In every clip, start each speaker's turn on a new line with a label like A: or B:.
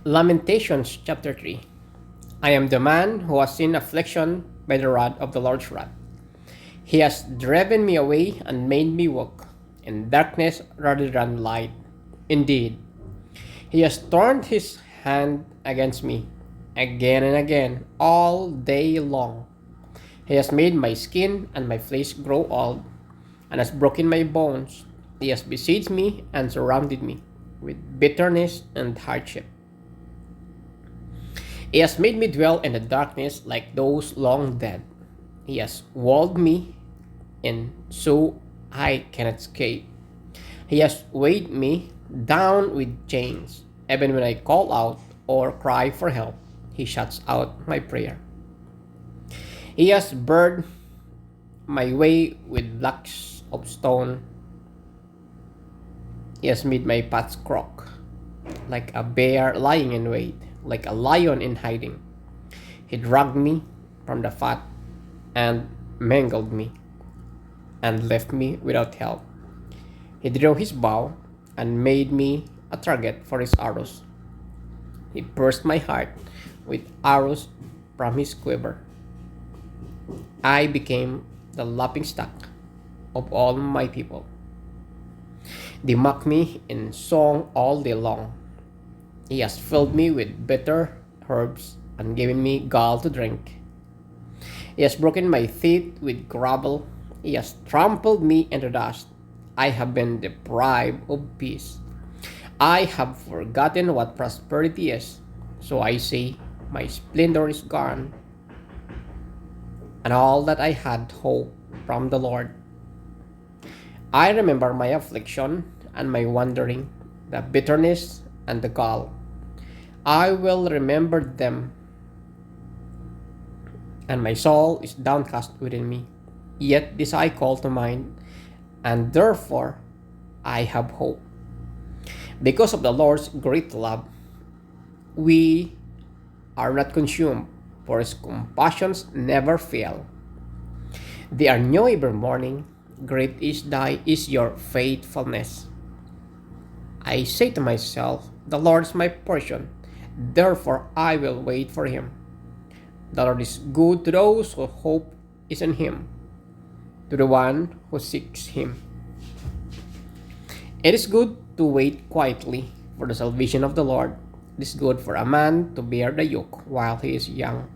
A: Lamentations chapter 3. I am the man who has seen affliction by the rod of the Lord's wrath. He has driven me away and made me walk in darkness rather than light. Indeed, he has turned his hand against me again and again all day long. He has made my skin and my flesh grow old and has broken my bones. He has besieged me and surrounded me with bitterness and hardship. He has made me dwell in the darkness like those long dead. He has walled me in so I cannot escape. He has weighed me down with chains. Even when I call out or cry for help, he shuts out my prayer. He has barred my way with blocks of stone. He has made my paths crook, like a bear lying in wait, like a lion in hiding. He dragged me from the fat and mangled me and left me without help. He drew his bow and made me a target for his arrows. He pierced my heart with arrows from his quiver. I became the laughingstock of all my people. They mock me in song all day long. He has filled me with bitter herbs and given me gall to drink. He has broken my teeth with gravel. He has trampled me into dust. I have been deprived of peace. I have forgotten what prosperity is. So I say, my splendor is gone, and all that I had hoped from the Lord. I remember my affliction and my wandering, the bitterness and the gall. I will remember them, and my soul is downcast within me. Yet this I call to mind, and therefore I have hope. Because of the Lord's great love, we are not consumed, for his compassions never fail. They are new every morning. Great is your faithfulness. I say to myself, the Lord is my portion, therefore I will wait for him. The Lord is good to those who hope is in him, to the one who seeks him. It is good to wait quietly for the salvation of the Lord. It is good for a man to bear the yoke while he is young.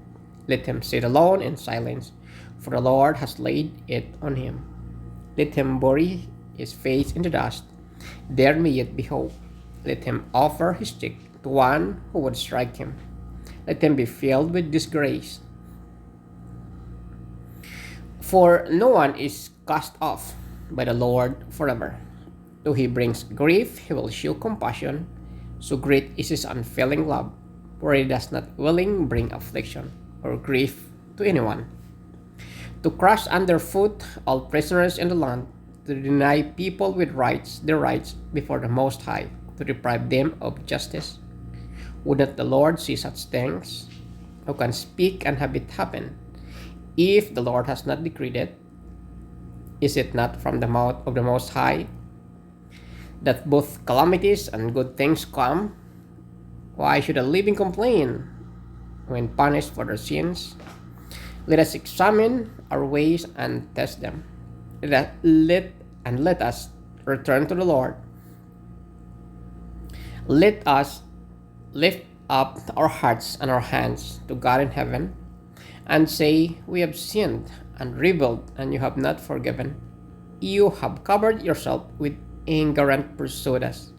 A: Let him sit alone in silence, for the Lord has laid it on him. Let him bury his face in the dust. There may yet be hope. Let him offer his cheek to one who would strike him. Let him be filled with disgrace. For no one is cast off by the Lord forever. Though he brings grief, he will show compassion. So great is his unfailing love, for he does not willing bring affliction or grief to anyone. To crush underfoot all prisoners in the land, to deny people with rights their rights before the Most High, to deprive them of justice. Would not the Lord see such things? Who can speak and have it happen? If the Lord has not decreed it, is it not from the mouth of the Most High that both calamities and good things come? Why should a living complain when punished for their sins? Let us examine our ways and test them. Let us return to the Lord. Let us lift up our hearts and our hands to God in heaven and say, we have sinned and rebelled, and you have not forgiven. You have covered yourself with anger and pursued us.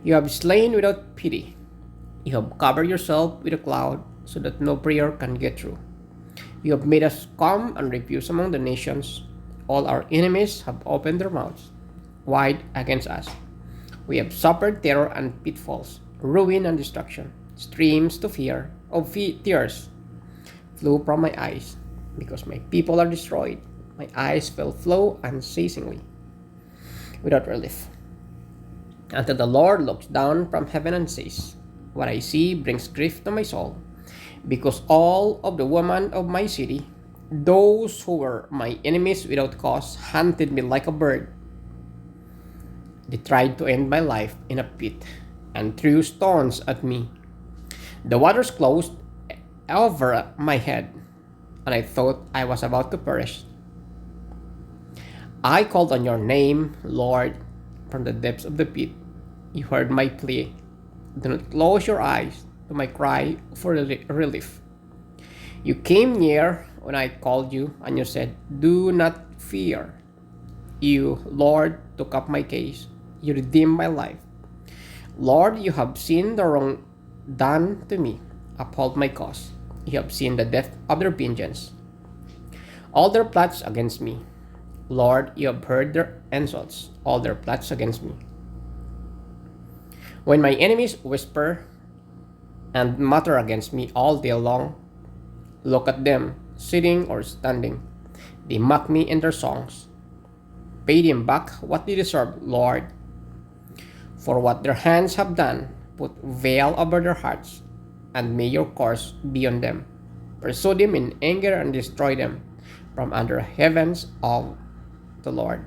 A: You have slain without pity. You have covered yourself with a cloud so that no prayer can get through. You have made us come and refuse among the nations. All our enemies have opened their mouths wide against us. We have suffered terror and pitfalls, ruin and destruction. Streams to fear of tears flew from my eyes because my people are destroyed. My eyes will flow unceasingly without relief, until the Lord looks down from heaven and says, what I see brings grief to my soul, because all of the women of my city, those who were my enemies without cause, hunted me like a bird. They tried to end my life in a pit. and threw stones at me. The waters closed over my head, and I thought I was about to perish. I called on your name, Lord, from the depths of the pit. You heard my plea. Do not close your eyes to my cry for relief. You came near when I called you, and you said, do not fear. You, Lord, took up my case. You redeemed my life. Lord, you have seen the wrong done to me. Uphold my cause. You have seen the death of their vengeance, all their plots against me. Lord, you have heard their insults, all their plots against me. When my enemies whisper and mutter against me all day long, look at them, sitting or standing. They mock me in their songs. Pay them back what they deserve, Lord. For what their hands have done, put veil over their hearts, and may your course be on them. Pursue them in anger and destroy them from under heavens of the Lord.